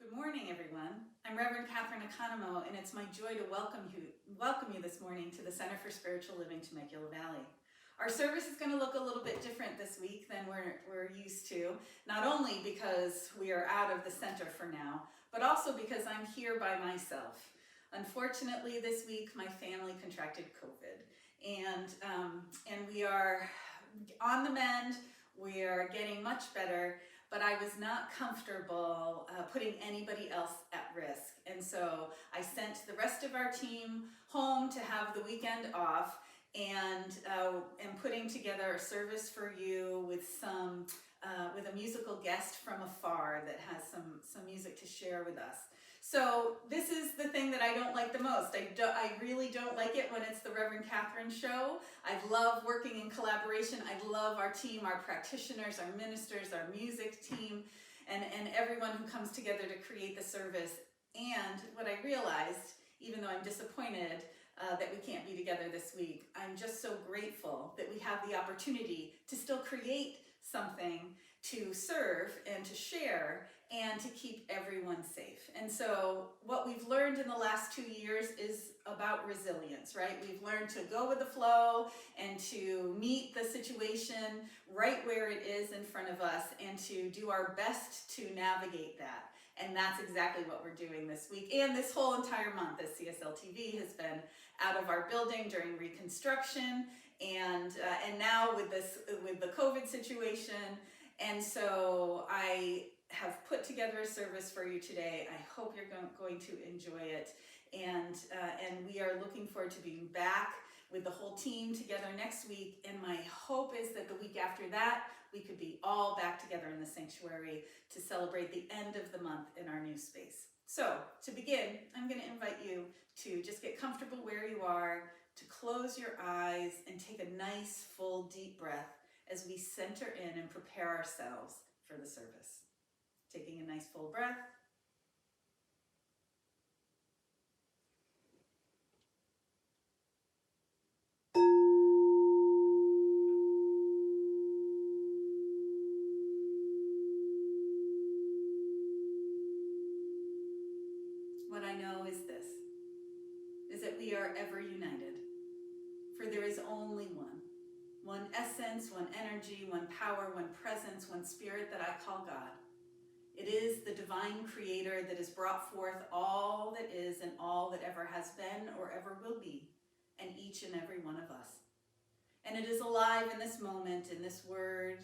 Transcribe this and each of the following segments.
Good morning, everyone. I'm Rev Katherine Economou, and it's my joy to welcome you this morning to the Center for Spiritual Living, Temecula Valley. Our service is going to look a little bit different this week than we're used to, not only because we are out of the center for now, but also because I'm here by myself. Unfortunately, this week my family contracted COVID, and we are on the mend. We are getting much better, but I was not comfortable putting anybody else at risk. And so I sent the rest of our team home to have the weekend off, and am putting together a service for you with a musical guest from afar that has some music to share with us. So this is the thing that I don't like the most. I really don't like it when it's the Reverend Katherine show. I love working in collaboration. I love our team, our practitioners, our ministers, our music team, and everyone who comes together to create the service. And what I realized, even though I'm disappointed that we can't be together this week, I'm just so grateful that we have the opportunity to still create something to serve and to share and to keep everyone safe. And so what we've learned in the last 2 years is about resilience, right? We've learned to go with the flow and to meet the situation right where it is in front of us and to do our best to navigate that. And that's exactly what we're doing this week and this whole entire month, as CSL TV has been out of our building during reconstruction, and now with the COVID situation. And so I have put together a service for you today. I hope you're going to enjoy it, and we are looking forward to being back with the whole team together next week. And my hope is that the week after that, we could be all back together in the sanctuary to celebrate the end of the month in our new space. So to begin, I'm going to invite you to just get comfortable where you are, to close your eyes and take a nice, full, deep breath as we center in and prepare ourselves for the service. Taking a nice, full breath. What I know is this, is that we are ever united, for there is only one essence, one energy, one power, one presence, one spirit that I call God. It is the divine creator that has brought forth all that is and all that ever has been or ever will be, and each and every one of us. And it is alive in this moment, in this word,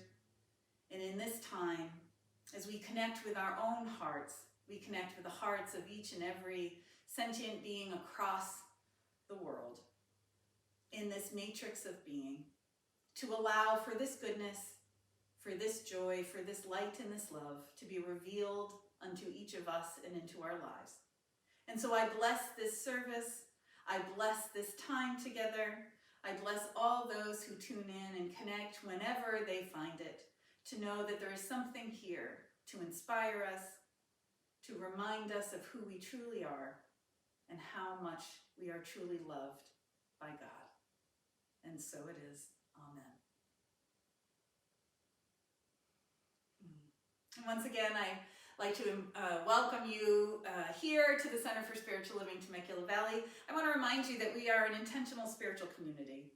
and in this time. As we connect with our own hearts, we connect with the hearts of each and every sentient being across the world in this matrix of being, to allow for this goodness, for this joy, for this light and this love to be revealed unto each of us and into our lives. And so I bless this service. I bless this time together. I bless all those who tune in and connect whenever they find it, to know that there is something here to inspire us, to remind us of who we truly are and how much we are truly loved by God. And so it is. Amen. And once again, I'd like to welcome you here to the Center for Spiritual Living, Temecula Valley. I want to remind you that we are an intentional spiritual community.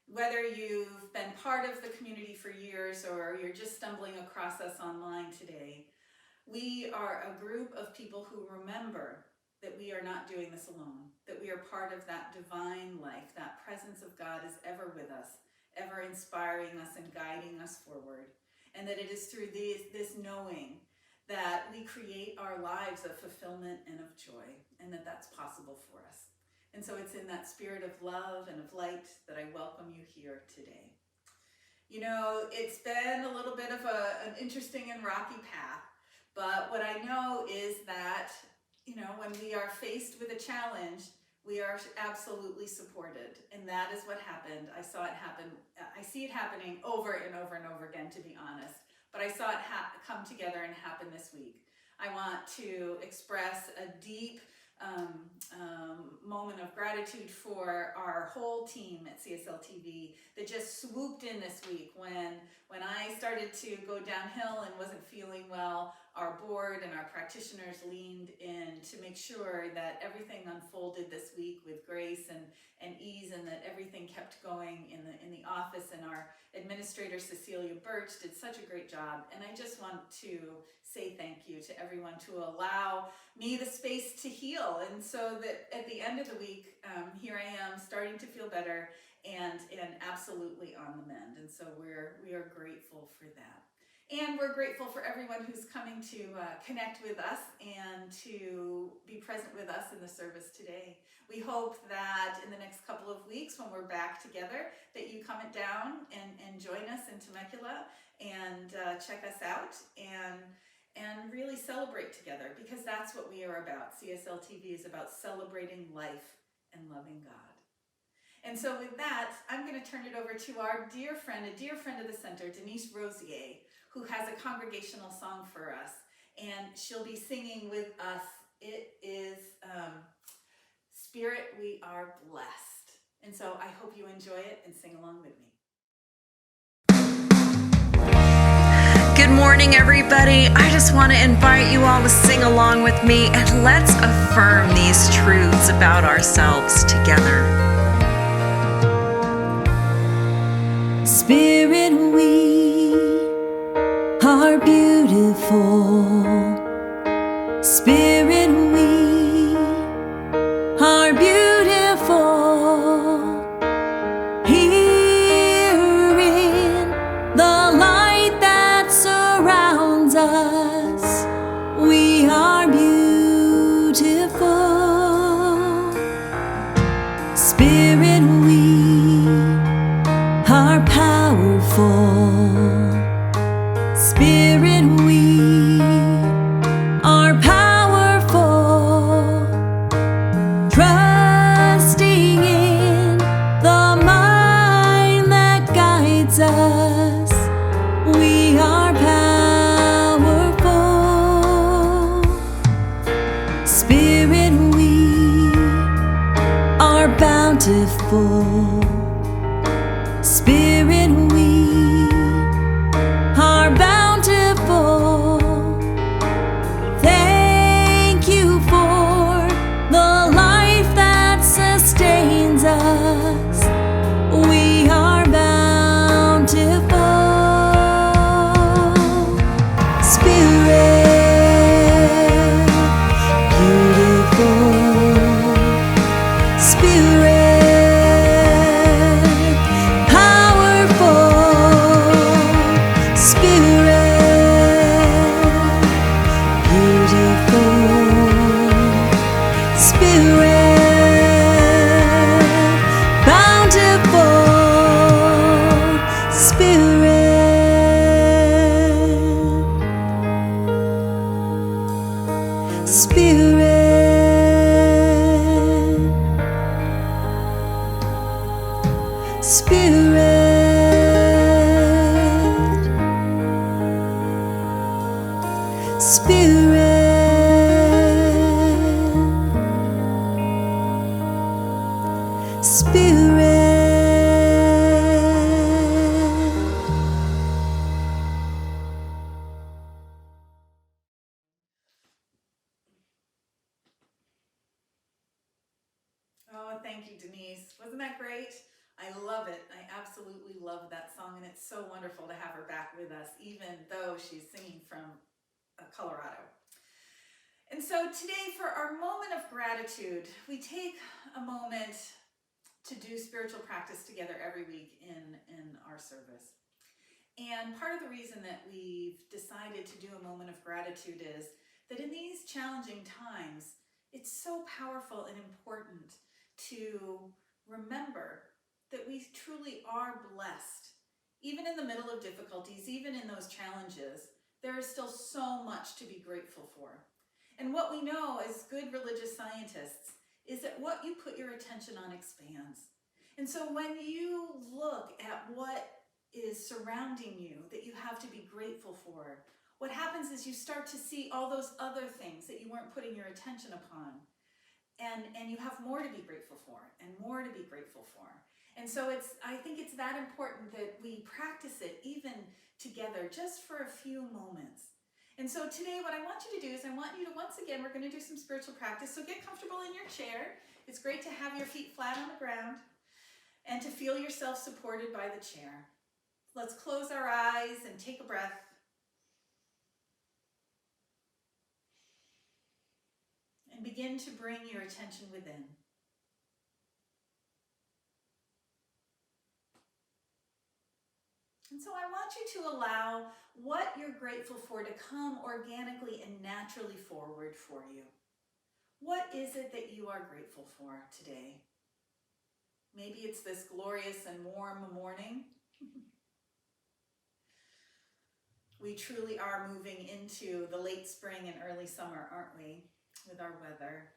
Whether you've been part of the community for years or you're just stumbling across us online today, we are a group of people who remember that we are not doing this alone, that we are part of that divine life, that presence of God is ever with us, ever inspiring us and guiding us forward. And that it is through this knowing that we create our lives of fulfillment and of joy, and that that's possible for us. And so it's in that spirit of love and of light that I welcome you here today. You know, it's been a little bit of an interesting and rocky path, but what I know is that, you know, when we are faced with a challenge, we are absolutely supported, and that is what happened. I saw it happen. I see it happening over and over and over again, to be honest, but I saw it come together and happen this week. I want to express a deep moment of gratitude for our whole team at CSL TV that just swooped in this week when I started to go downhill and wasn't feeling well. our board and our practitioners leaned in to make sure that everything unfolded this week with grace and ease, and that everything kept going in the office. And our administrator, Cecilia Birch, did such a great job. And I just want to say thank you to everyone to allow me the space to heal. And so that at the end of the week, here I am starting to feel better and absolutely on the mend. And so we are grateful for that. And we're grateful for everyone who's coming to connect with us and to be present with us in the service today. We hope that in the next couple of weeks, when we're back together, that you come down and join us in Temecula and check us out and really celebrate together, because that's what we are about. CSL TV is about celebrating life and loving God. And so with that, I'm going to turn it over to our dear friend, a dear friend of the center, Denise Rosier, who has a congregational song for us, and she'll be singing with us. It is Spirit, We Are Blessed. And so I hope you enjoy it and sing along with me. Good morning, everybody. I just want to invite you all to sing along with me, and let's affirm these truths about ourselves together. Spirit, we are beautiful. Spirit, we are beautiful. Here in the light that surrounds us, we are beautiful. Spirit, we are powerful. Spirit, we are powerful, trusting in the mind that guides us. We are powerful. Spirit, we are bountiful. Spirit, we are bountiful. Thank you for the life that sustains us. We are bountiful. Spirit, beautiful. Spirit, powerful. Spirit, beautiful. Spirit, bountiful. Spirit, Spirit, Spirit, Spirit. Oh, thank you, Denise. Wasn't that great? I love it. I absolutely love that song, and it's so wonderful to have her back with us, even though she's singing from Colorado. And so today, for our moment of gratitude, we take a moment to do spiritual practice together every week in our service. And part of the reason that we've decided to do a moment of gratitude is that in these challenging times, it's so powerful and important to remember that we truly are blessed. Even in the middle of difficulties, even in those challenges, there is still so much to be grateful for. And what we know as good religious scientists is that what you put your attention on expands. And so when you look at what is surrounding you that you have to be grateful for, what happens is you start to see all those other things that you weren't putting your attention upon. And you have more to be grateful for and more to be grateful for. And so I think it's that important that we practice it even together just for a few moments. And so today what I want you to do is once again, we're going to do some spiritual practice. So get comfortable in your chair. It's great to have your feet flat on the ground and to feel yourself supported by the chair. Let's close our eyes and take a breath. And begin to bring your attention within. And so I want you to allow what you're grateful for to come organically and naturally forward for you. What is it that you are grateful for today? Maybe it's this glorious and warm morning. We truly are moving into the late spring and early summer, aren't we, with our weather?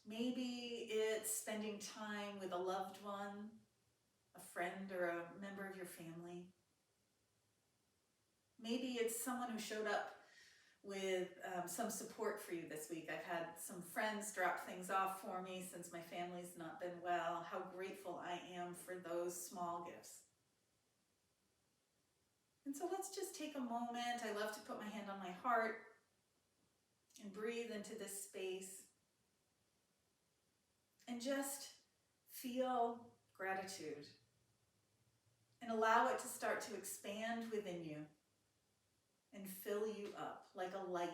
Maybe it's spending time with a loved one, a friend or a member of your family. Maybe it's someone who showed up with some support for you this week. I've had some friends drop things off for me since my family's not been well. How grateful I am for those small gifts. And so let's just take a moment. I love to put my hand on my heart and breathe into this space and just feel gratitude and allow it to start to expand within you and fill you up like a light.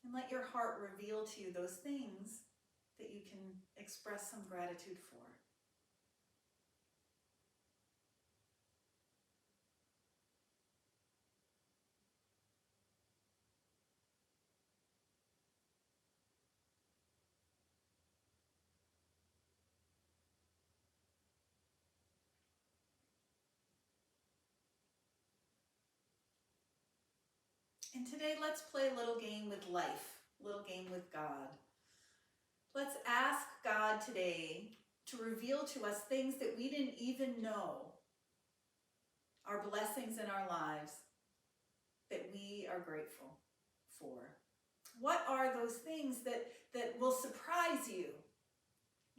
And let your heart reveal to you those things that you can express some gratitude for. And today, let's play a little game with life, a little game with God. Let's ask God today to reveal to us things that we didn't even know, our blessings in our lives that we are grateful for. What are those things that will surprise you?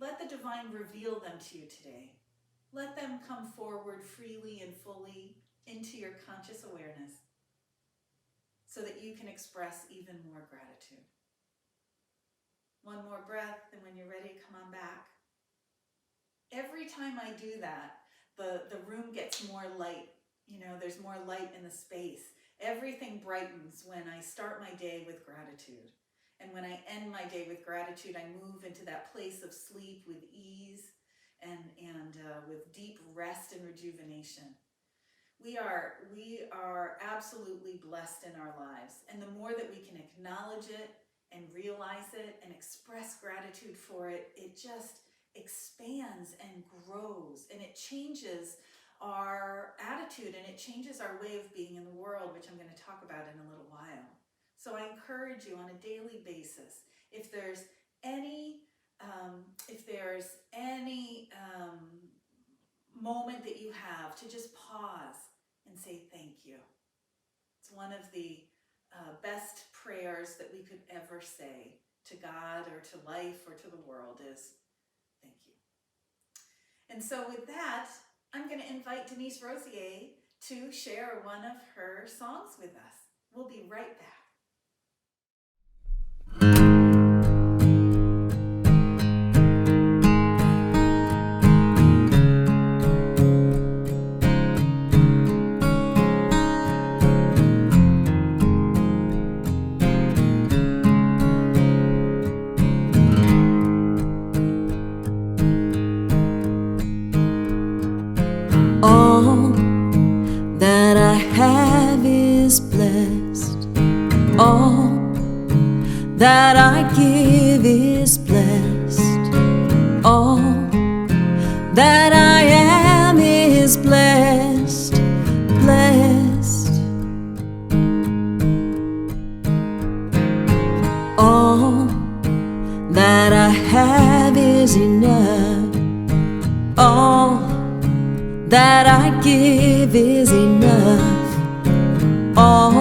Let the divine reveal them to you today. Let them come forward freely and fully into your conscious awareness, so that you can express even more gratitude. One more breath, and when you're ready, come on back. Every time I do that, the room gets more light. There's more light in the space. Everything brightens when I start my day with gratitude. And when I end my day with gratitude, I move into that place of sleep with ease and with deep rest and rejuvenation. We are absolutely blessed in our lives. And the more that we can acknowledge it and realize it and express gratitude for it, it just expands and grows, and it changes our attitude and it changes our way of being in the world, which I'm going to talk about in a little while. So I encourage you on a daily basis, if there's any moment that you have, to just pause and say thank you. It's one of the best prayers that we could ever say to God or to life or to the world is thank you. And so with that, I'm going to invite Denise Rosier to share one of her songs with us. We'll be right back. All that I have is blessed. All that I give is blessed. All that I am is blessed, blessed. All that I have is enough. All that I give is enough. All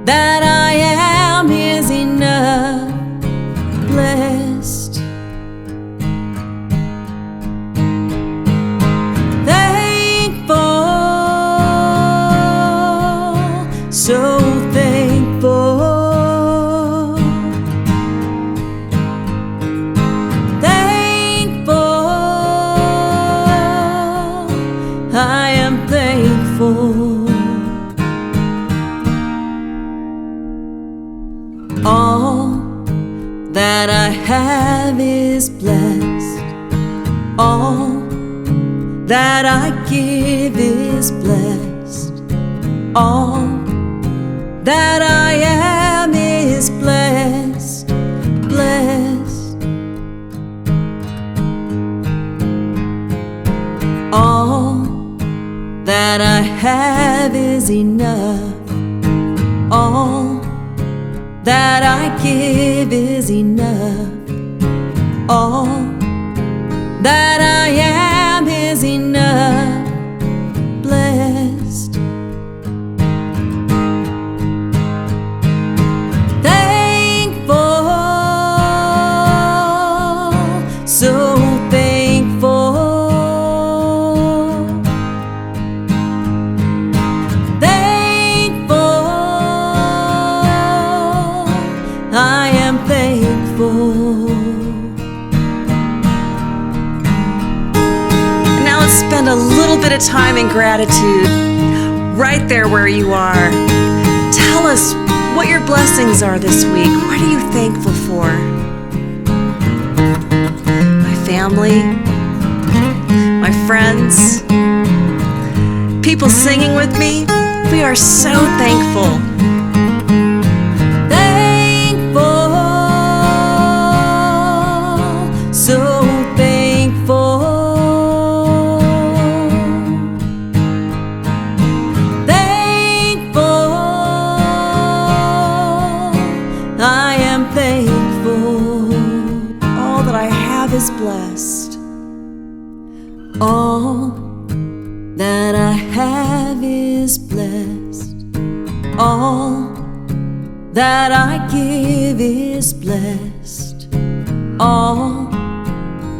that I am is enough. Blessed. There that I give is blessed. All that I am is blessed, blessed. All that I have is enough. All that I give is enough. All that I am is enough, blessed. Thankful, so thankful. Thankful, I am thankful. Now let's spend a little bit of time in gratitude right there where you are. Tell us what your blessings are this week. What are you thankful for? My family, my friends, people singing with me. We are so thankful. Thankful, so thankful. Thankful, I am thankful. All that I have is blessed. All that I have is blessed. All that I give is blessed. All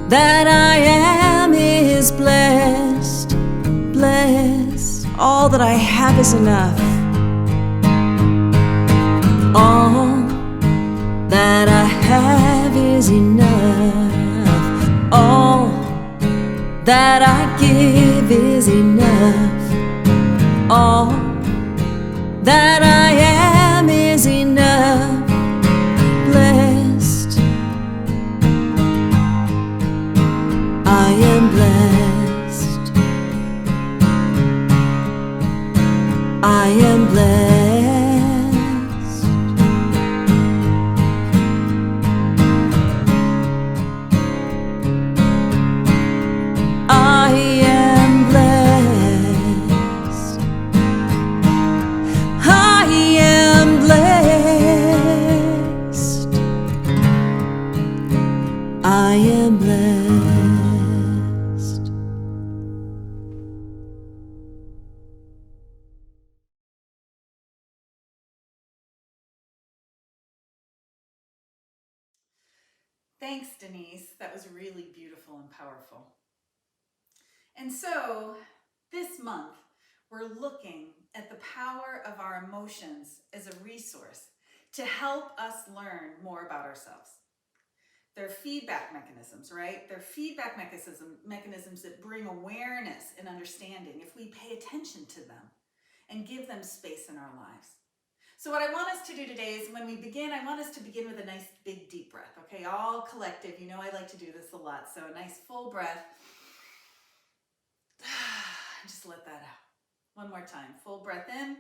that I am is blessed, blessed. All that I have is enough. All that I have is enough. All that I give is enough. All that I am is enough, blessed. I am blessed. I am blessed. I am blessed. I am blessed. I am blessed. Thanks, Denise. That was really beautiful and powerful. And so this month, we're looking at the power of our emotions as a resource to help us learn more about ourselves. They're feedback mechanisms, right? They're feedback mechanisms that bring awareness and understanding if we pay attention to them and give them space in our lives. So what I want us to do today is when we begin, I want us to begin with a nice big deep breath, okay? All collective. You know I like to do this a lot. So a nice full breath. Just let that out. One more time. Full breath in.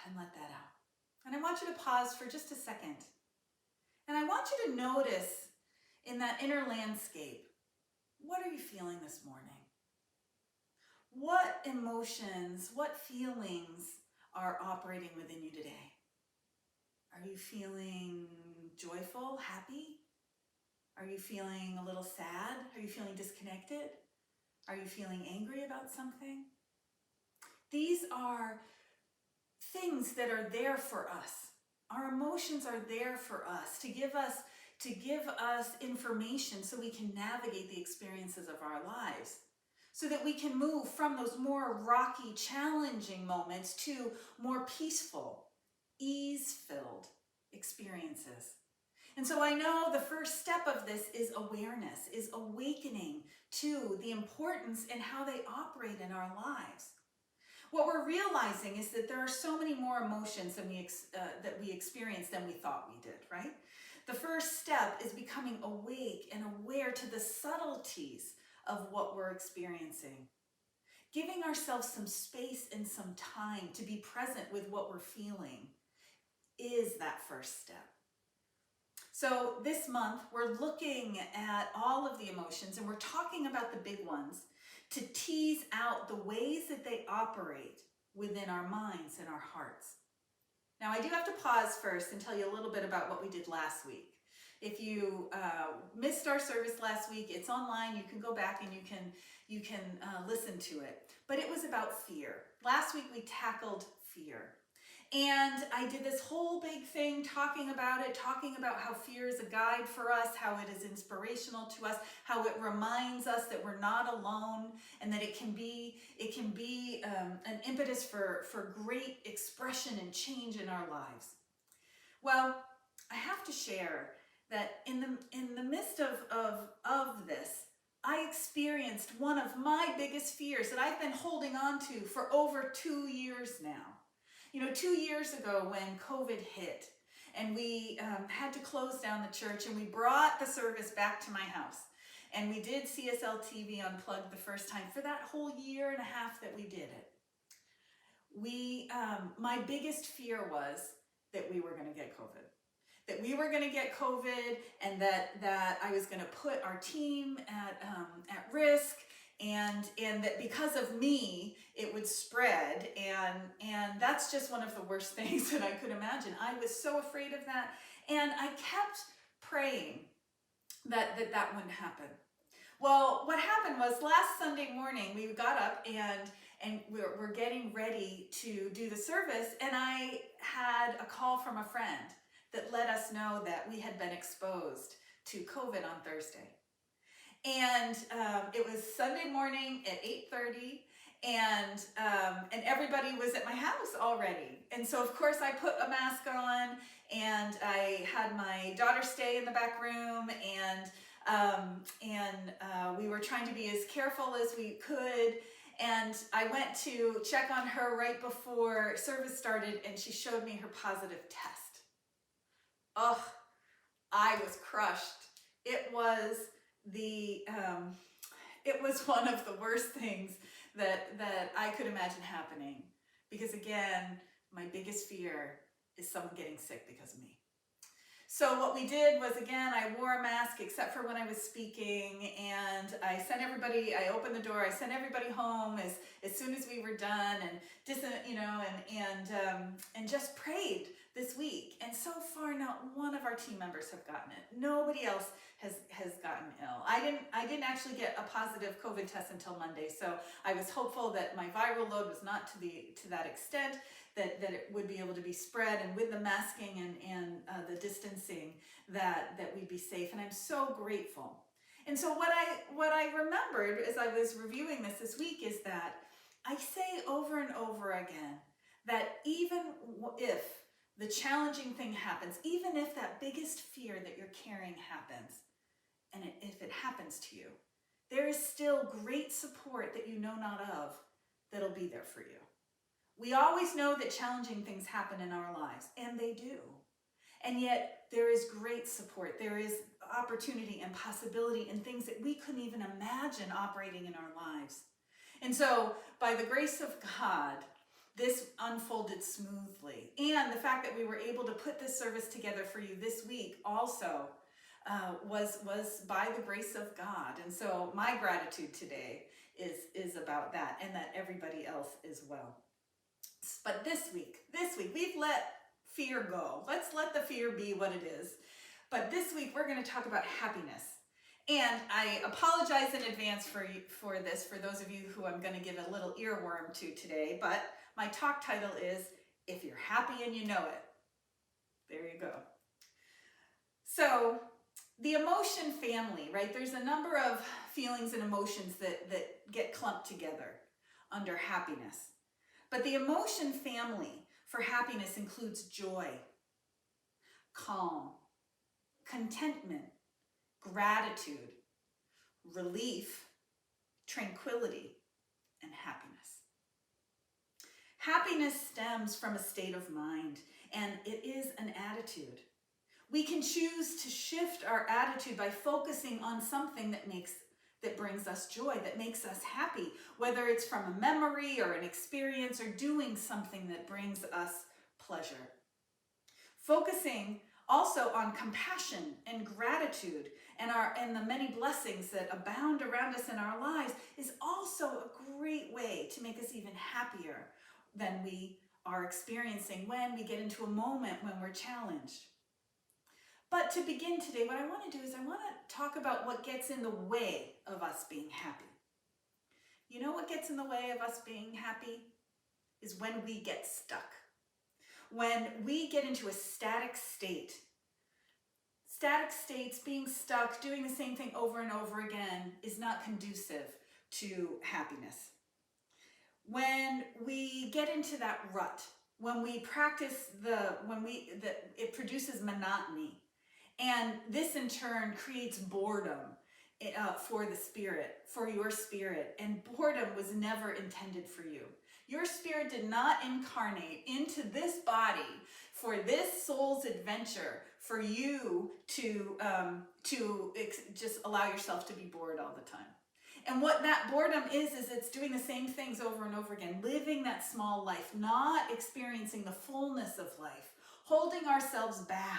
And let that out. And I want you to pause for just a second. And I want you to notice in that inner landscape, what are you feeling this morning? What emotions, what feelings are operating within you today? Are you feeling joyful, happy? Are you feeling a little sad? Are you feeling disconnected? Are you feeling angry about something? These are things that are there for us. Our emotions are there for us to give us information so we can navigate the experiences of our lives, so that we can move from those more rocky, challenging moments to more peaceful, ease-filled experiences. And so I know the first step of this is awareness, is awakening to the importance and how they operate in our lives. What we're realizing is that there are so many more emotions that we experience than we thought we did, right? The first step is becoming awake and aware to the subtleties of what we're experiencing. Giving ourselves some space and some time to be present with what we're feeling is that first step. So this month, we're looking at all of the emotions and we're talking about the big ones to tease out the ways that they operate within our minds and our hearts. Now, I do have to pause first and tell you a little bit about what we did last week. If you missed our service last week, it's online. You can go back and you can listen to it. But it was about fear. Last week we tackled fear. And I did this whole big thing talking about it, talking about how fear is a guide for us, how it is inspirational to us, how it reminds us that we're not alone, and that it can be an impetus for great expression and change in our lives. Well, I have to share that in the midst of this, I experienced one of my biggest fears that I've been holding on to for over 2 years now. 2 years ago when COVID hit and we had to close down the church, and we brought the service back to my house, and we did CSL TV Unplugged the first time for that whole year and a half that we did it. My biggest fear was that we were going to get COVID. That we were going to get COVID, and that I was going to put our team at risk, and that because of me it would spread, and that's just one of the worst things that I could imagine. I was so afraid of that, and I kept praying that wouldn't happen. Well, what happened was last Sunday morning we got up and we're getting ready to do the service, and I had a call from a friend that let us know that we had been exposed to COVID on Thursday. And it was Sunday morning at 8:30, and everybody was at my house already. And so of course I put a mask on, and I had my daughter stay in the back room, and we were trying to be as careful as we could. And I went to check on her right before service started, and she showed me her positive test. Oh, I was crushed. It was one of the worst things that I could imagine happening, because again, my biggest fear is someone getting sick because of me. So what we did was, again, I wore a mask except for when I was speaking, and I opened the door, I sent everybody home as soon as we were done, and just prayed this week. And so far, not one of our team members have gotten it. Nobody else has gotten ill. I didn't actually get a positive COVID test until Monday, so I was hopeful that my viral load was not to that extent, that it would be able to be spread, and with the masking and the distancing, that we'd be safe. And I'm so grateful. And so what I remembered as I was reviewing this week is that I say over and over again that even if the challenging thing happens, even if that biggest fear that you're carrying happens, and if it happens to you, there is still great support that you know not of that'll be there for you. We always know that challenging things happen in our lives, and they do. And yet there is great support. There is opportunity and possibility in things that we couldn't even imagine operating in our lives. And so by the grace of God, this unfolded smoothly. And the fact that we were able to put this service together for you this week also was by the grace of God. And so my gratitude today is about that, and that everybody else as well. But this week, we've let fear go. Let's let the fear be what it is. But this week, we're going to talk about happiness. And I apologize in advance for this, for those of you who I'm going to give a little earworm to today. But my talk title is, If You're Happy and You Know It. There you go. So the emotion family, right? There's a number of feelings and emotions that get clumped together under happiness. But the emotion family for happiness includes joy, calm, contentment, gratitude, relief, tranquility, and happiness. Happiness stems from a state of mind, and it is an attitude. We can choose to shift our attitude by focusing on something that that brings us joy, that makes us happy, whether it's from a memory or an experience or doing something that brings us pleasure. Focusing also on compassion and gratitude and the many blessings that abound around us in our lives is also a great way to make us even happier than we are experiencing when we get into a moment when we're challenged. But to begin today, what I want to do is I want to talk about what gets in the way of us being happy. You know what gets in the way of us being happy? Is when we get stuck. When we get into a static state. Static states, being stuck, doing the same thing over and over again is not conducive to happiness. When we get into that rut, when we practice it produces monotony. And this in turn creates boredom for the spirit, for your spirit. And boredom was never intended for you. Your spirit did not incarnate into this body for this soul's adventure, for you to just allow yourself to be bored all the time. And what that boredom is it's doing the same things over and over again, living that small life, not experiencing the fullness of life, holding ourselves back.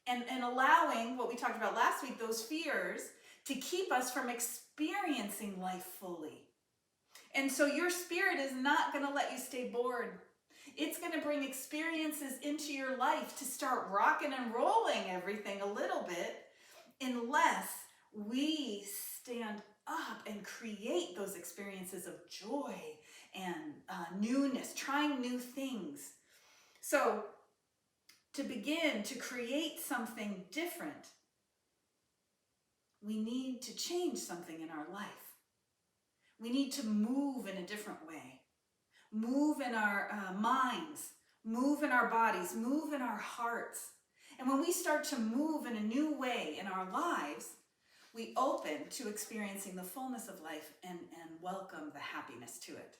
And allowing, what we talked about last week, those fears to keep us from experiencing life fully. And so your spirit is not going to let you stay bored. It's going to bring experiences into your life to start rocking and rolling everything a little bit, unless we stand up and create those experiences of joy and newness, trying new things. So, to begin to create something different, we need to change something in our life. We need to move in a different way. Move in our minds, move in our bodies, move in our hearts. And when we start to move in a new way in our lives, we open to experiencing the fullness of life and welcome the happiness to it.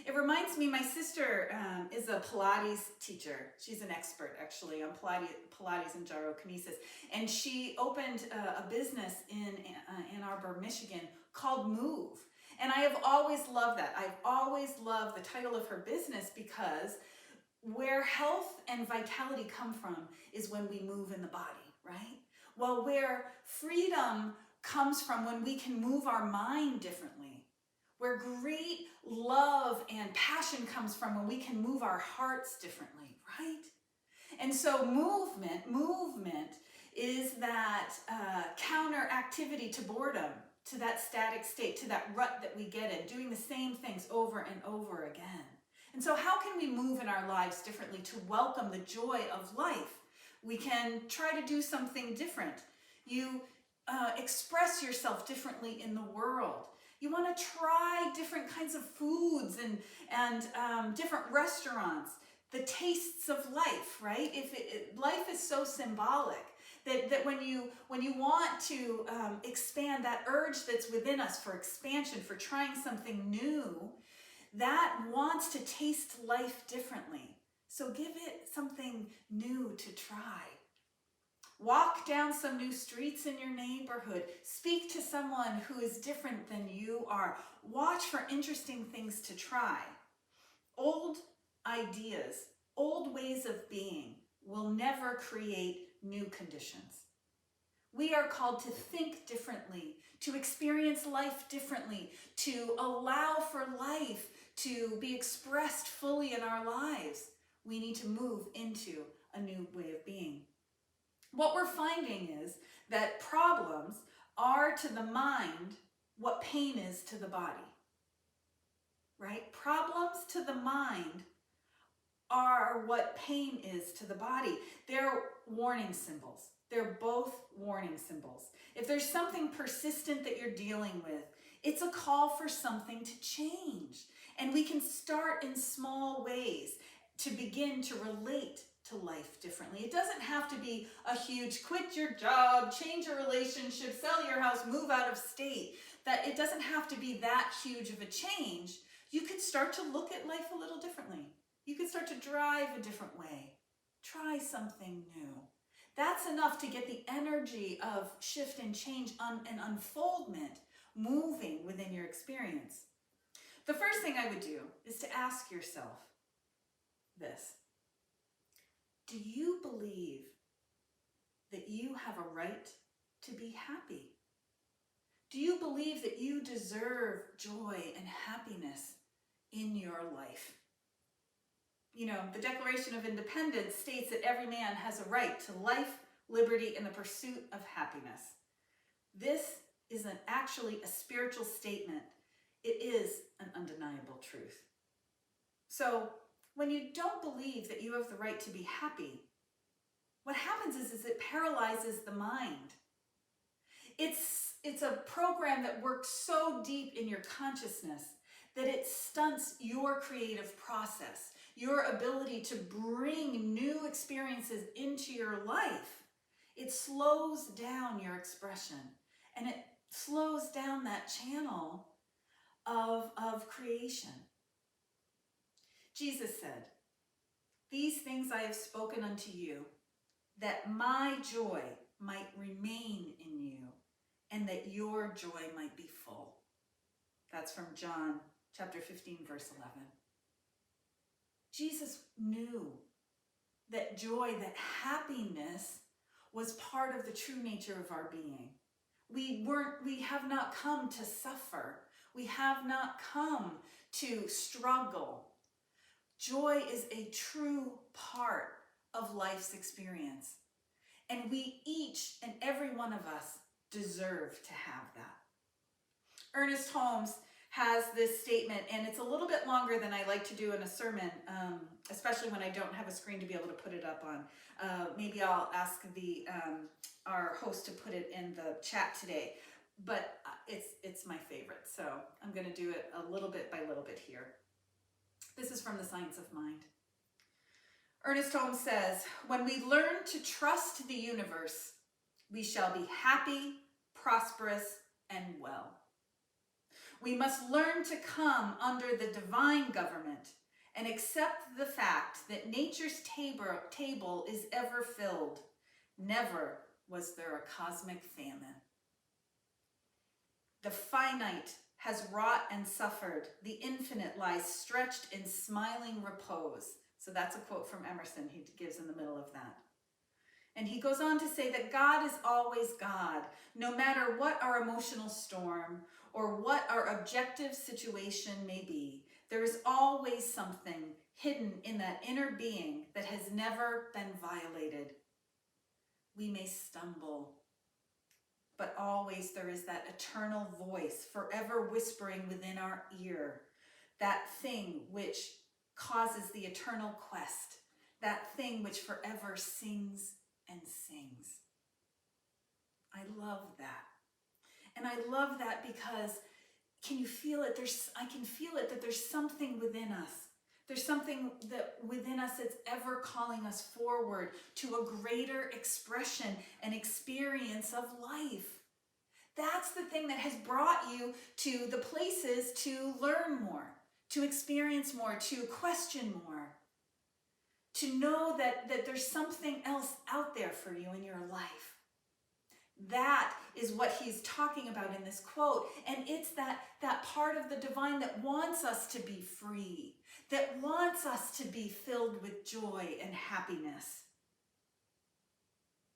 It reminds me, my sister is a Pilates teacher. She's an expert, actually, on Pilates and gyrokinesis. And she opened a business in Ann Arbor, Michigan, called Move. And I have always loved that. I've always loved the title of her business because where health and vitality come from is when we move in the body, right? Well, where freedom comes from when we can move our mind differently. Where great love and passion comes from when we can move our hearts differently, right? And so movement is that counter activity to boredom, to that static state, to that rut that we get in, doing the same things over and over again. And so how can we move in our lives differently to welcome the joy of life? We can try to do something different. You express yourself differently in the world. You want to try different kinds of foods and different restaurants, the tastes of life, right? Life is so symbolic that when you want to expand that urge that's within us for expansion, for trying something new, that wants to taste life differently. So give it something new to try. Walk down some new streets in your neighborhood. Speak to someone who is different than you are. Watch for interesting things to try. Old ideas, old ways of being will never create new conditions. We are called to think differently, to experience life differently, to allow for life to be expressed fully in our lives. We need to move into a new way of being. What we're finding is that problems are to the mind what pain is to the body, right? Problems to the mind are what pain is to the body. They're warning symbols. They're both warning symbols. If there's something persistent that you're dealing with, it's a call for something to change. And we can start in small ways to begin to relate to life differently. It doesn't have to be a huge quit your job, change your relationship, sell your house, move out of state. That it doesn't have to be that huge of a change. You could start to look at life a little differently. You could start to drive a different way. Try something new. That's enough to get the energy of shift and change and unfoldment moving within your experience. The first thing I would do is to ask yourself this. Do you believe that you have a right to be happy? Do you believe that you deserve joy and happiness in your life? You know, the Declaration of Independence states that every man has a right to life, liberty, and the pursuit of happiness. This is actually a spiritual statement. It is an undeniable truth. So when you don't believe that you have the right to be happy, what happens is it paralyzes the mind. It's a program that works so deep in your consciousness that it stunts your creative process, your ability to bring new experiences into your life. It slows down your expression, and it slows down that channel of creation. Jesus said, "These things I have spoken unto you, that my joy might remain in you, and that your joy might be full." That's from John chapter 15, verse 11. Jesus knew that joy, that happiness was part of the true nature of our being. We have not come to suffer. We have not come to struggle. Joy is a true part of life's experience. And we each and every one of us deserve to have that. Ernest Holmes has this statement, and it's a little bit longer than I like to do in a sermon, especially when I don't have a screen to be able to put it up on. Maybe I'll ask our host to put it in the chat today, but it's my favorite, so I'm going to do it a little bit by little bit here. This is from The Science of Mind. Ernest Holmes says, "When we learn to trust the universe, we shall be happy, prosperous, and well. We must learn to come under the divine government and accept the fact that nature's table is ever filled. Never was there a cosmic famine. The finite has wrought and suffered. The infinite lies stretched in smiling repose." So that's a quote from Emerson he gives in the middle of that. And he goes on to say that God is always God, no matter what our emotional storm or what our objective situation may be. There is always something hidden in that inner being that has never been violated. We may stumble, but always there is that eternal voice forever whispering within our ear, that thing which causes the eternal quest, that thing which forever sings and sings. I love that. And I love that because, can you feel it? I can feel it, that there's something within us. There's something that within us that's ever calling us forward to a greater expression and experience of life. That's the thing that has brought you to the places to learn more, to experience more, to question more, to know that there's something else out there for you in your life. That is what he's talking about in this quote. And it's that part of the divine that wants us to be free, that wants us to be filled with joy and happiness.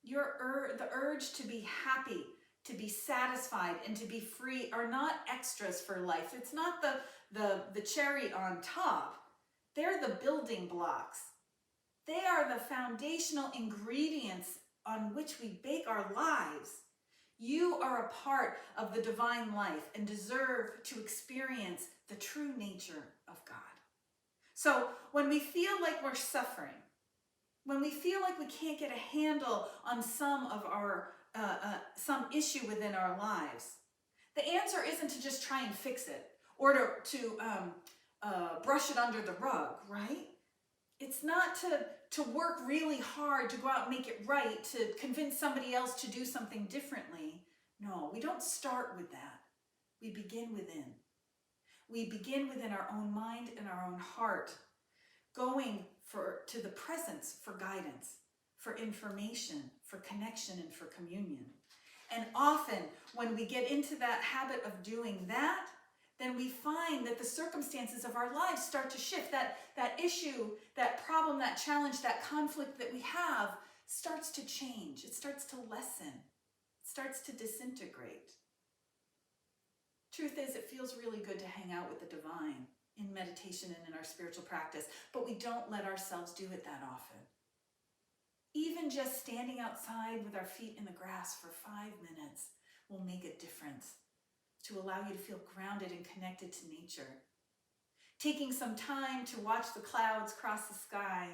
The urge to be happy, to be satisfied, and to be free are not extras for life. It's not the cherry on top. They're the building blocks. They are the foundational ingredients on which we bake our lives. You are a part of the divine life and deserve to experience the true nature of God. So when we feel like we're suffering, when we feel like we can't get a handle on some issue within our lives, the answer isn't to just try and fix it or to brush it under the rug, right? It's not to work really hard to go out and make it right, to convince somebody else to do something differently. No, we don't start with that. We begin within. We begin within our own mind and our own heart, going to the presence for guidance, for information, for connection, and for communion. And often when we get into that habit of doing that, then we find that the circumstances of our lives start to shift. That issue, that problem, that challenge, that conflict that we have starts to change. It starts to lessen. It starts to disintegrate. Truth is, it feels really good to hang out with the divine in meditation and in our spiritual practice, but we don't let ourselves do it that often. Even just standing outside with our feet in the grass for 5 minutes will make a difference to allow you to feel grounded and connected to nature. Taking some time to watch the clouds cross the sky,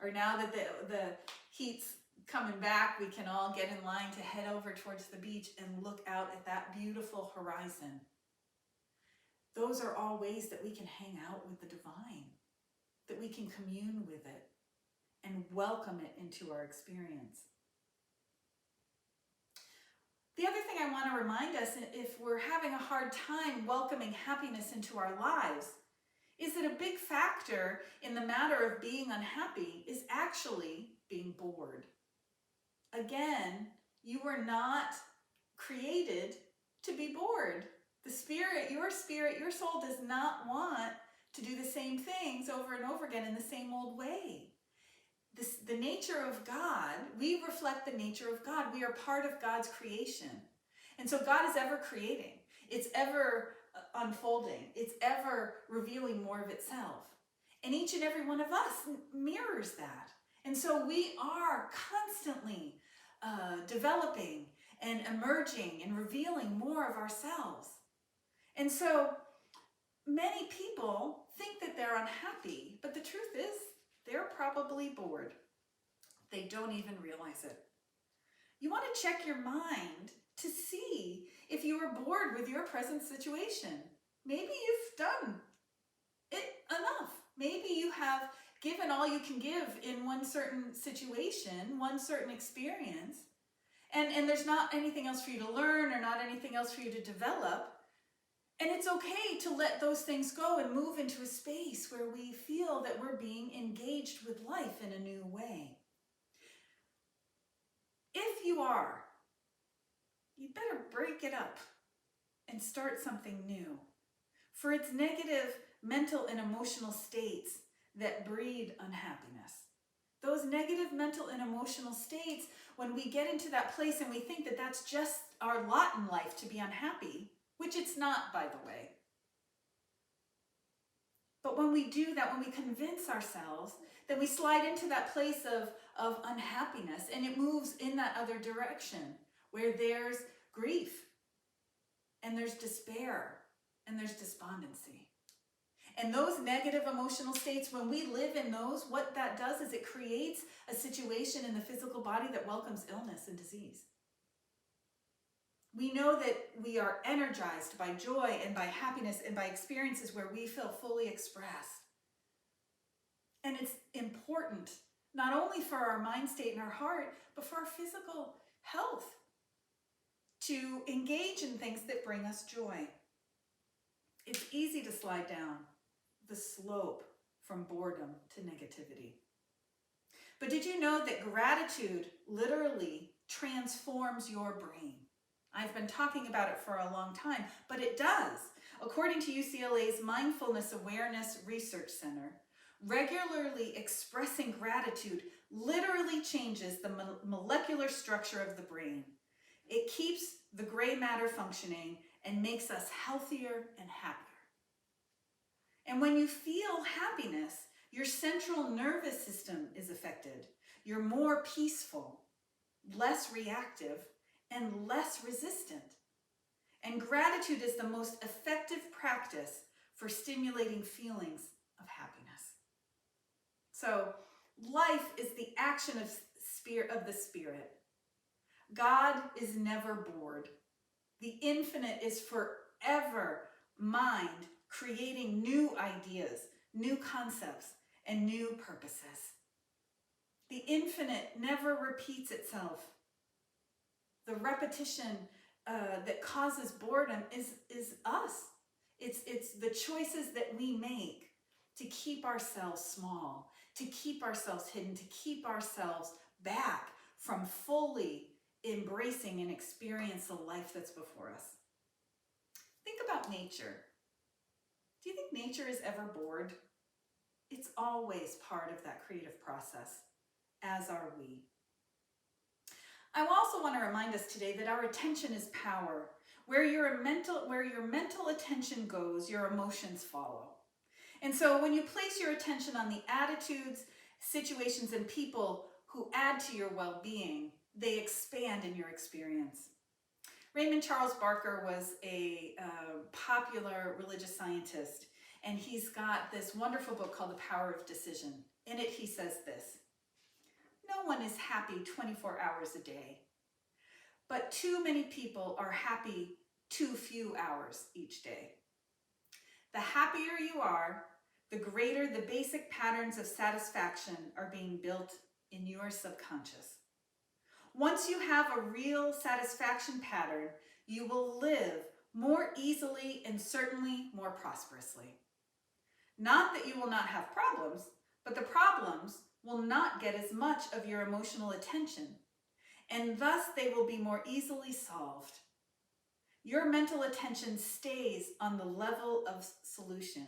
or now that the heat's coming back, we can all get in line to head over towards the beach and look out at that beautiful horizon. Those are all ways that we can hang out with the divine, that we can commune with it and welcome it into our experience. The other thing I want to remind us, if we're having a hard time welcoming happiness into our lives, is that a big factor in the matter of being unhappy is actually being bored. Again, you were not created to be bored. Your soul does not want to do the same things over and over again in the same old way. The nature of God, we reflect the nature of God. We are part of God's creation. And so God is ever creating. It's ever unfolding. It's ever revealing more of itself. And each and every one of us mirrors that. And so we are constantly developing and emerging and revealing more of ourselves. And so many people think that they're unhappy, but the truth is they're probably bored. They don't even realize it. You want to check your mind to see if you are bored with your present situation. Maybe you've done it enough. Maybe you have given all you can give in one certain situation, one certain experience, and there's not anything else for you to learn or not anything else for you to develop. And it's okay to let those things go and move into a space where we feel that we're being engaged with life in a new way. If you are, you better break it up and start something new. For it's negative mental and emotional states that breed unhappiness. Those negative mental and emotional states, when we get into that place and we think that that's just our lot in life to be unhappy, which it's not, by the way. But when we do that, when we convince ourselves, then we slide into that place of unhappiness, and it moves in that other direction where there's grief and there's despair and there's despondency. And those negative emotional states, when we live in those, what that does is it creates a situation in the physical body that welcomes illness and disease. We know that we are energized by joy and by happiness and by experiences where we feel fully expressed. And it's important, not only for our mind state and our heart, but for our physical health, to engage in things that bring us joy. It's easy to slide down the slope from boredom to negativity. But did you know that gratitude literally transforms your brain? I've been talking about it for a long time, but it does. According to UCLA's Mindfulness Awareness Research Center, regularly expressing gratitude literally changes the molecular structure of the brain. It keeps the gray matter functioning and makes us healthier and happier. And when you feel happiness, your central nervous system is affected. You're more peaceful, less reactive, and less resistant. And gratitude is the most effective practice for stimulating feelings of happiness. So, life is the action of the Spirit. God is never bored. The infinite is forever mind, creating new ideas, new concepts, and new purposes. The infinite never repeats itself. The repetition that causes boredom is us. It's the choices that we make to keep ourselves small, to keep ourselves hidden, to keep ourselves back from fully embracing and experience the life that's before us. Think about nature. Do you think nature is ever bored? It's always part of that creative process, as are we. I also want to remind us today that our attention is power. Where your mental attention goes, your emotions follow. And so when you place your attention on the attitudes, situations, and people who add to your well-being, they expand in your experience. Raymond Charles Barker was a popular religious scientist, and he's got this wonderful book called The Power of Decision. In it, he says this: no one is happy 24 hours a day, but too many people are happy too few hours each day. The happier you are, the greater the basic patterns of satisfaction are being built in your subconscious. Once you have a real satisfaction pattern, you will live more easily and certainly more prosperously. Not that you will not have problems, but the problems will not get as much of your emotional attention, and thus they will be more easily solved. Your mental attention stays on the level of solutions,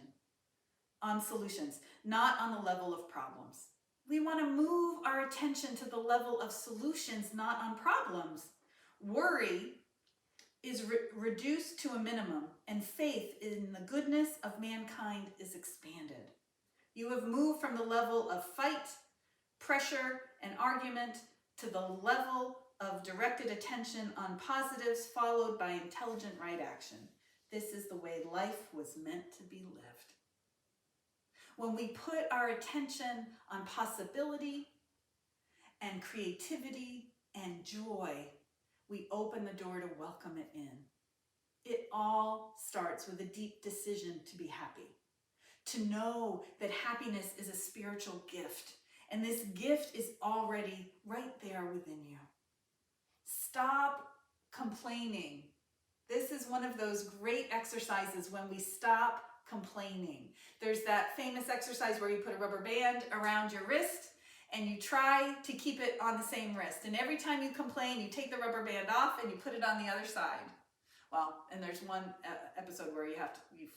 not on the level of problems. We want to move our attention to the level of solutions, not on problems. Worry is reduced to a minimum, and faith in the goodness of mankind is expanded. You have moved from the level of fight, pressure, and argument to the level of directed attention on positives followed by intelligent right action. This is the way life was meant to be lived. When we put our attention on possibility and creativity and joy, we open the door to welcome it in. It all starts with a deep decision to be happy, to know that happiness is a spiritual gift, and this gift is already right there within you. Stop complaining. This is one of those great exercises when we stop complaining. There's that famous exercise where you put a rubber band around your wrist and you try to keep it on the same wrist. And every time you complain, you take the rubber band off and you put it on the other side. Well, and there's one episode where you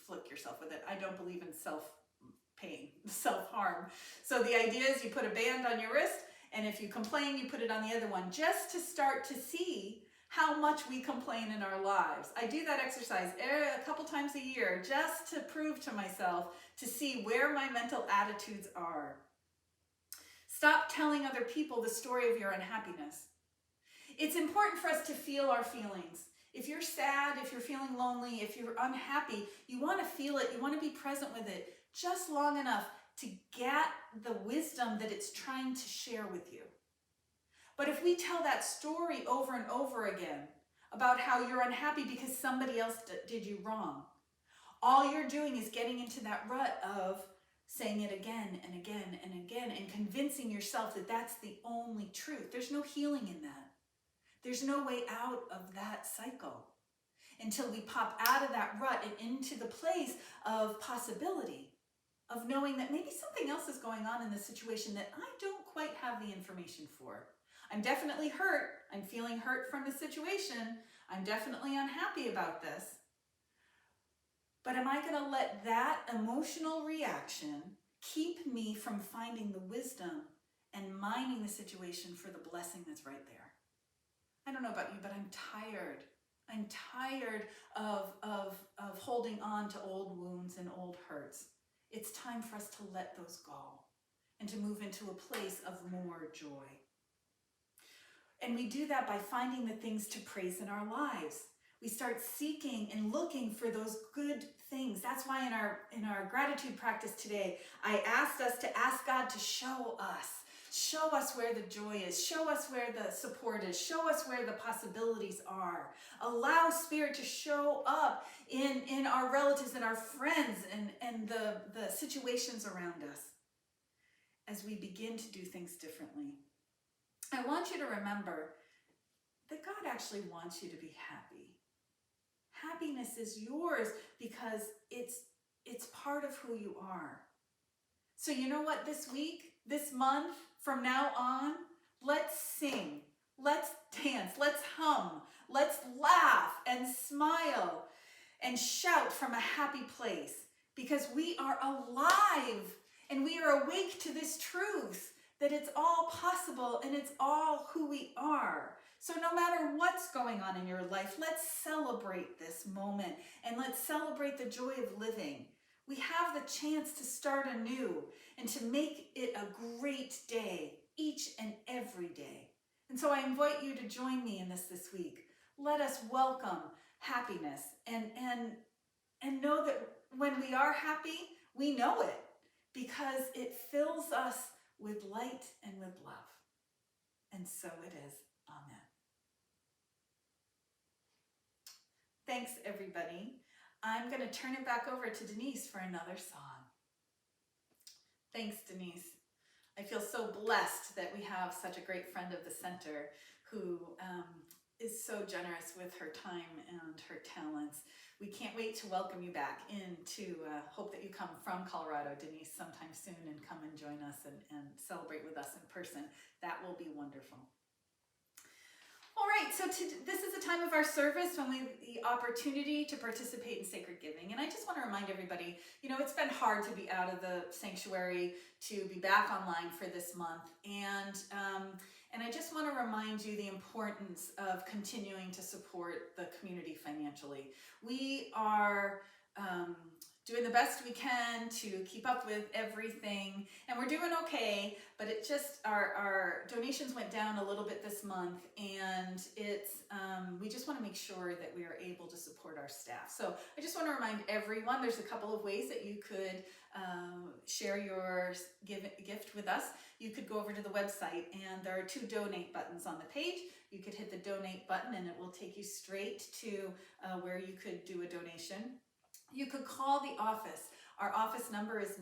flick yourself with it. I don't believe in self-pain, self-harm. So the idea is you put a band on your wrist, and if you complain, you put it on the other one, just to start to see how much we complain in our lives. I do that exercise a couple times a year just to prove to myself, to see where my mental attitudes are. Stop telling other people the story of your unhappiness. It's important for us to feel our feelings. If you're sad, if you're feeling lonely, if you're unhappy, you want to feel it, you want to be present with it just long enough to get the wisdom that it's trying to share with you. But if we tell that story over and over again about how you're unhappy because somebody else did you wrong, all you're doing is getting into that rut of saying it again and again and again and convincing yourself that that's the only truth. There's no healing in that. There's no way out of that cycle until we pop out of that rut and into the place of possibility, of knowing that maybe something else is going on in the situation that I don't quite have the information for. I'm definitely hurt. I'm feeling hurt from the situation. I'm definitely unhappy about this. But am I going to let that emotional reaction keep me from finding the wisdom and mining the situation for the blessing that's right there? I don't know about you, but I'm tired. I'm tired of holding on to old wounds and old hurts. It's time for us to let those go and to move into a place of more joy. And we do that by finding the things to praise in our lives. We start seeking and looking for those good things. That's why in our gratitude practice today, I asked us to ask God to show us where the joy is, show us where the support is, show us where the possibilities are. Allow Spirit to show up in our relatives and our friends and the situations around us as we begin to do things differently. I want you to remember that God actually wants you to be happy. Happiness is yours because it's part of who you are. So you know what, this week, this month, from now on, let's sing. Let's dance, let's hum, let's laugh and smile and shout from a happy place, because we are alive and we are awake to this truth that it's all possible and it's all who we are. So no matter what's going on in your life, let's celebrate this moment and let's celebrate the joy of living. We have the chance to start anew and to make it a great day, each and every day. And so I invite you to join me in this week. Let us welcome happiness and know that when we are happy, we know it because it fills us with light and with love. And so it is. Amen. Thanks, everybody. I'm going to turn it back over to Denise for another song. Thanks, Denise. I feel so blessed that we have such a great friend of the center who is so generous with her time and her talents. We can't wait to welcome you back in to hope that you come from Colorado, Denise, sometime soon and come and join us and celebrate with us in person. That will be wonderful. All right, so this is a time of our service when we have the opportunity to participate in sacred giving. And I just want to remind everybody, it's been hard to be out of the sanctuary, to be back online for this month. And I just want to remind you the importance of continuing to support the community financially. We are doing the best we can to keep up with everything, and we're doing okay, but it just, our donations went down a little bit this month, and we just want to make sure that we are able to support our staff. So I just want to remind everyone, there's a couple of ways that you could share your gift with us. You could go over to the website, and there are 2 donate buttons on the page. You could hit the donate button, and it will take you straight to where you could do a donation. You could call the office. Our office number is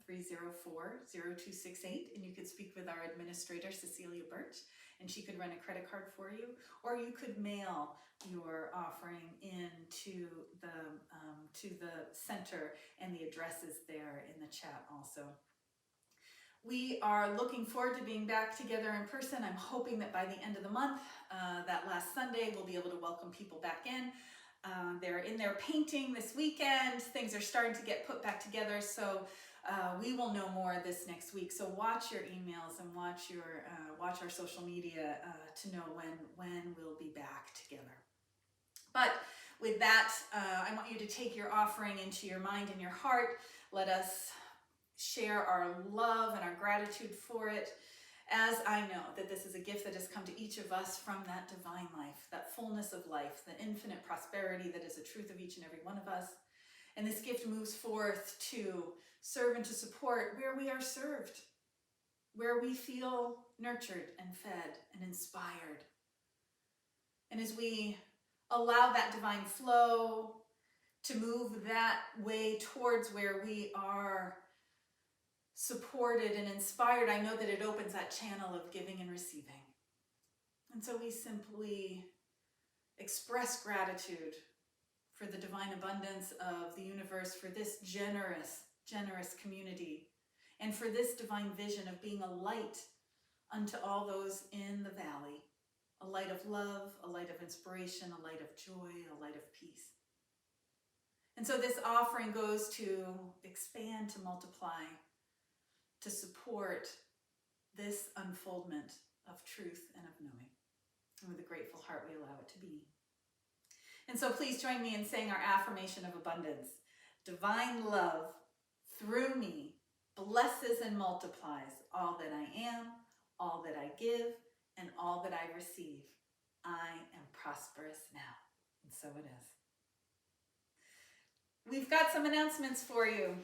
951-304-0268, and you could speak with our administrator, Cecilia Birch, and she could run a credit card for you, or you could mail your offering into to the center, and the address is there in the chat also. We are looking forward to being back together in person. I'm hoping that by the end of the month, that last Sunday, we'll be able to welcome people back in. They're in there painting this weekend. Things are starting to get put back together, so we will know more this next week. So watch your emails and watch our social media to know when we'll be back together. But with that, I want you to take your offering into your mind and your heart. Let us share our love and our gratitude for it, as I know that this is a gift that has come to each of us from that divine life, that fullness of life, the infinite prosperity that is the truth of each and every one of us. And this gift moves forth to serve and to support where we are served, where we feel nurtured and fed and inspired. And as we allow that divine flow to move that way towards where we are supported and inspired, I know that it opens that channel of giving and receiving. And so we simply express gratitude for the divine abundance of the universe, for this generous community, and for this divine vision of being a light unto all those in the valley, a light of love, a light of inspiration, a light of joy, a light of peace. And so this offering goes to expand, to multiply, to support this unfoldment of truth and of knowing. And with a grateful heart, we allow it to be. And so please join me in saying our affirmation of abundance. Divine love through me blesses and multiplies all that I am, all that I give, and all that I receive. I am prosperous now. And so it is. We've got some announcements for you.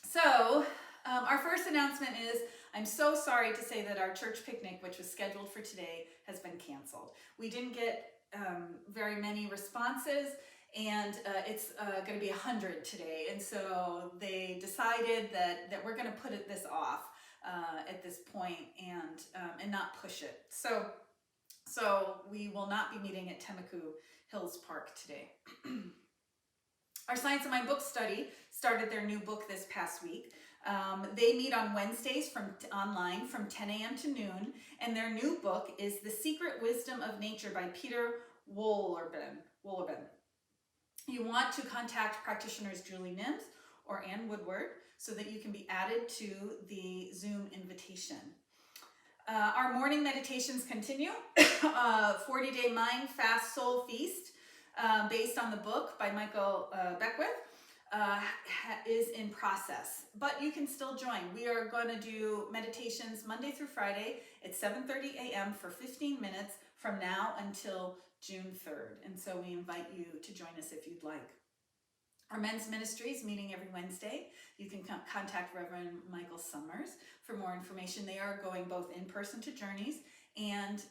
So, our first announcement is, I'm so sorry to say that our church picnic, which was scheduled for today, has been canceled. We didn't get very many responses, and it's going to be 100 today. And so they decided that we're going to put this off at this point and not push it. So we will not be meeting at Temecula Hills Park today. Our Science of Mind book study started their new book this past week. They meet on Wednesdays online from 10 a.m. to noon, and their new book is The Secret Wisdom of Nature by Peter Wohlerben. You want to contact practitioners Julie Nims or Ann Woodward so that you can be added to the Zoom invitation. Our morning meditations continue. 40-Day Mind Fast Soul Feast, based on the book by Michael Beckwith, is in process, but you can still join. We are going to do meditations Monday through Friday at 7:30 a.m. for 15 minutes from now until June 3rd. And so we invite you to join us if you'd like. Our men's ministry is meeting every Wednesday. You can contact Reverend Michael Summers for more information. They are going both in person to Journeys and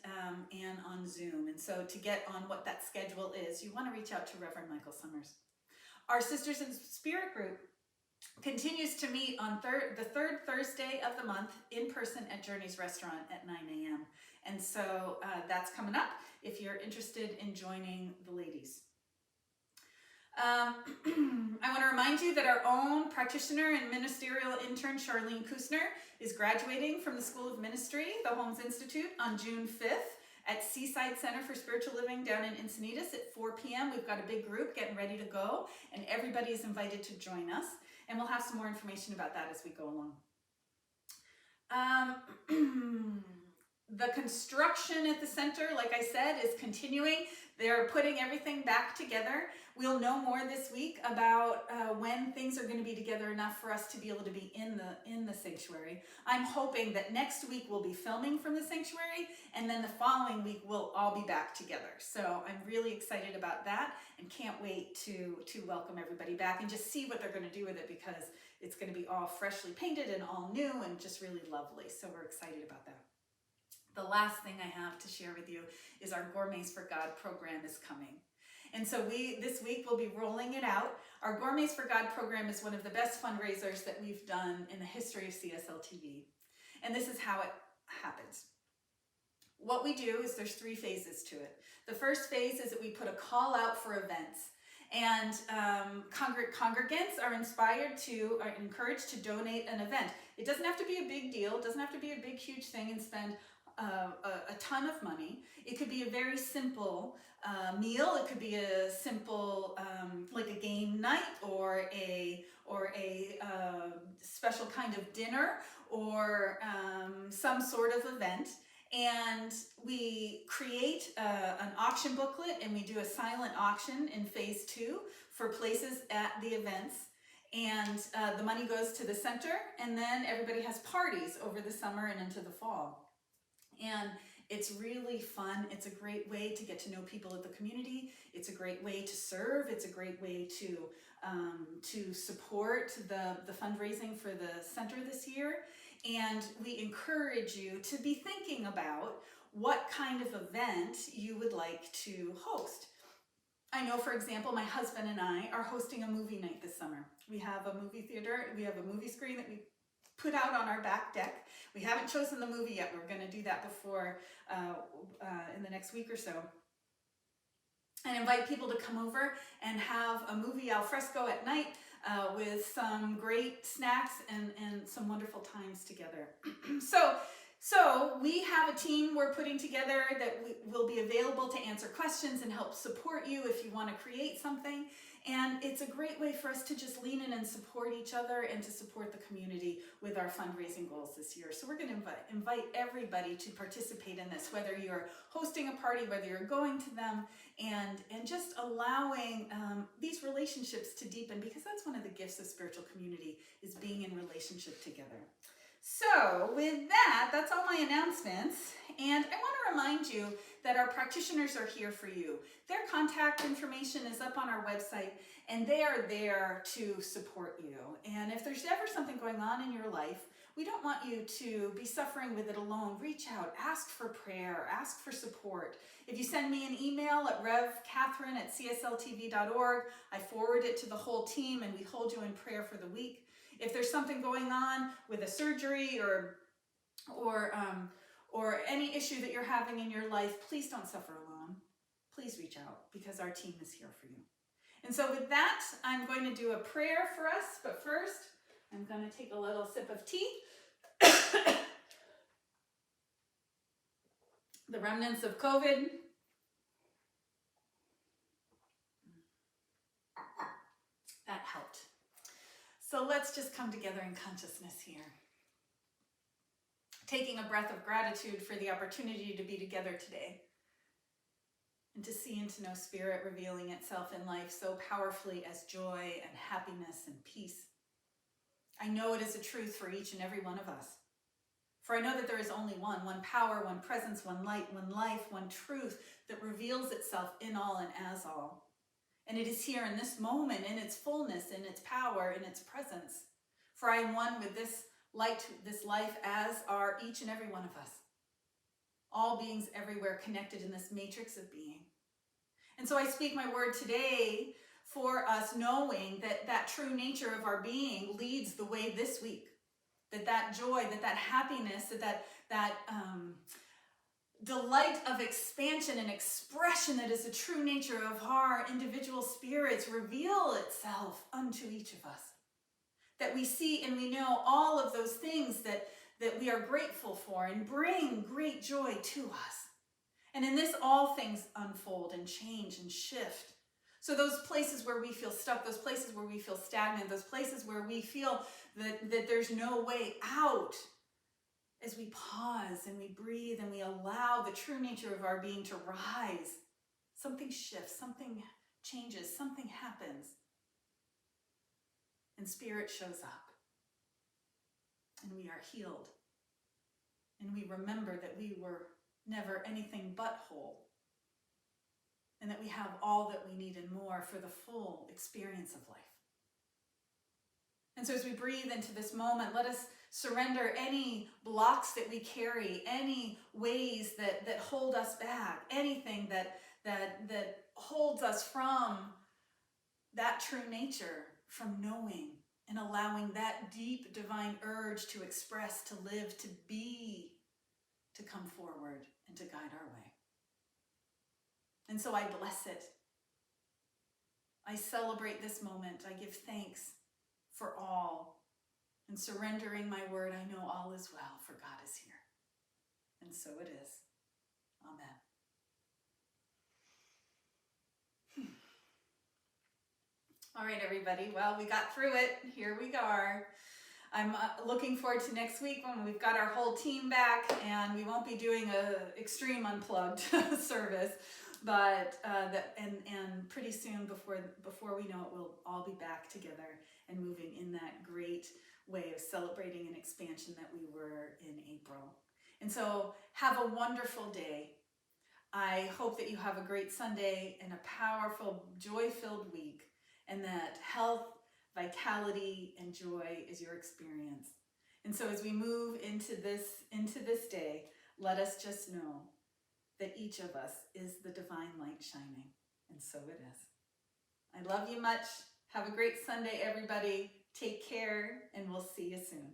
on Zoom. And so to get on what that schedule is, you want to reach out to Reverend Michael Summers. Our Sisters in Spirit group continues to meet on the third Thursday of the month in person at Journeys Restaurant at 9 a.m. And so that's coming up if you're interested in joining the ladies. I want to remind you that our own practitioner and ministerial intern, Charlene Kusner, is graduating from the School of Ministry, the Holmes Institute, on June 5th at Seaside Center for Spiritual Living down in Encinitas at 4 p.m. We've got a big group getting ready to go, and everybody is invited to join us. And we'll have some more information about that as we go along. The construction at the center, like I said, is continuing. They're putting everything back together. We'll know more this week about when things are going to be together enough for us to be able to be in the sanctuary. I'm hoping that next week we'll be filming from the sanctuary, and then the following week we'll all be back together. So I'm really excited about that and can't wait to welcome everybody back and just see what they're going to do with it, because it's going to be all freshly painted and all new and just really lovely. So we're excited about that. The last thing I have to share with you is our Gourmets for God program is coming. And so this week we'll be rolling it out. Our Gourmets for God program is one of the best fundraisers that we've done in the history of CSL TV. And this is how it happens. What we do is there's 3 phases to it. The first phase is that we put a call out for events. And congregants are encouraged to donate an event. It doesn't have to be a big deal. It doesn't have to be a big, huge thing and spend a ton of money. It could be a very simple meal. It could be a simple like a game night or a special kind of dinner or some sort of event. And we create an auction booklet, and we do a silent auction in phase 2 for places at the events. And the money goes to the center, and then everybody has parties over the summer and into the fall. And it's really fun. It's a great way to get to know people at the community. It's a great way to serve. It's a great way to support the fundraising for the center this year. And we encourage you to be thinking about what kind of event you would like to host. I know, for example, my husband and I are hosting a movie night this summer. We have a movie theater. We have a movie screen that we put out on our back deck. We haven't chosen the movie yet. We're going to do that before in the next week or so. And invite people to come over and have a movie al fresco at night with some great snacks and some wonderful times together. So we have a team we're putting together that will be available to answer questions and help support you if you want to create something. And it's a great way for us to just lean in and support each other and to support the community with our fundraising goals this year. So we're going to invite everybody to participate in this, whether you're hosting a party, whether you're going to them, and just allowing these relationships to deepen, because that's one of the gifts of spiritual community, is being in relationship together. So with that, that's all my announcements. And I want to remind you that our practitioners are here for you. Their contact information is up on our website, and they are there to support you. And if there's ever something going on in your life, we don't want you to be suffering with it alone. Reach out, ask for prayer, ask for support. If you send me an email at revkatherine@csltv.org, I forward it to the whole team, and we hold you in prayer for the week. If there's something going on with a surgery or any issue that you're having in your life, please don't suffer alone. Please reach out, because our team is here for you. And so with that, I'm going to do a prayer for us. But first, I'm going to take a little sip of tea. The remnants of COVID. That helped. So let's just come together in consciousness here. Taking a breath of gratitude for the opportunity to be together today and to see and to know Spirit revealing itself in life so powerfully as joy and happiness and peace. I know it is a truth for each and every one of us. For I know that there is only one power, one presence, one light, one life, one truth that reveals itself in all and as all. And it is here in this moment, in its fullness, in its power, in its presence. For I am one with this light, this life, as are each and every one of us. All beings everywhere connected in this matrix of being. And so I speak my word today for us, knowing that that true nature of our being leads the way this week. That joy, that happiness, that delight of expansion and expression that is the true nature of our individual spirits reveal itself unto each of us. That we see and we know all of those things that we are grateful for and bring great joy to us. And in this, all things unfold and change and shift. So those places where we feel stuck, those places where we feel stagnant, those places where we feel that there's no way out, as we pause and we breathe and we allow the true nature of our being to rise, something shifts, something changes, something happens. And Spirit shows up. And we are healed. And we remember that we were never anything but whole. And that we have all that we need and more for the full experience of life. And so as we breathe into this moment, let us surrender any blocks that we carry, any ways that hold us back, anything that holds us from that true nature, from knowing and allowing that deep divine urge to express, to live, to be, to come forward and to guide our way. And so I bless it. I celebrate this moment. I give thanks for all. And surrendering my word, I know all is well, for God is here. And so it is. Amen. All right, everybody. Well, we got through it. Here we are. I'm looking forward to next week when we've got our whole team back and we won't be doing a extreme unplugged service, but and pretty soon before we know it, we'll all be back together and moving in that great way of celebrating an expansion that we were in April. And so have a wonderful day. I hope that you have a great Sunday and a powerful, joy-filled week, and that health, vitality, and joy is your experience. And so as we move into this day, let us just know that each of us is the divine light shining. And so it is. I love you much. Have a great Sunday, everybody. Take care, and we'll see you soon.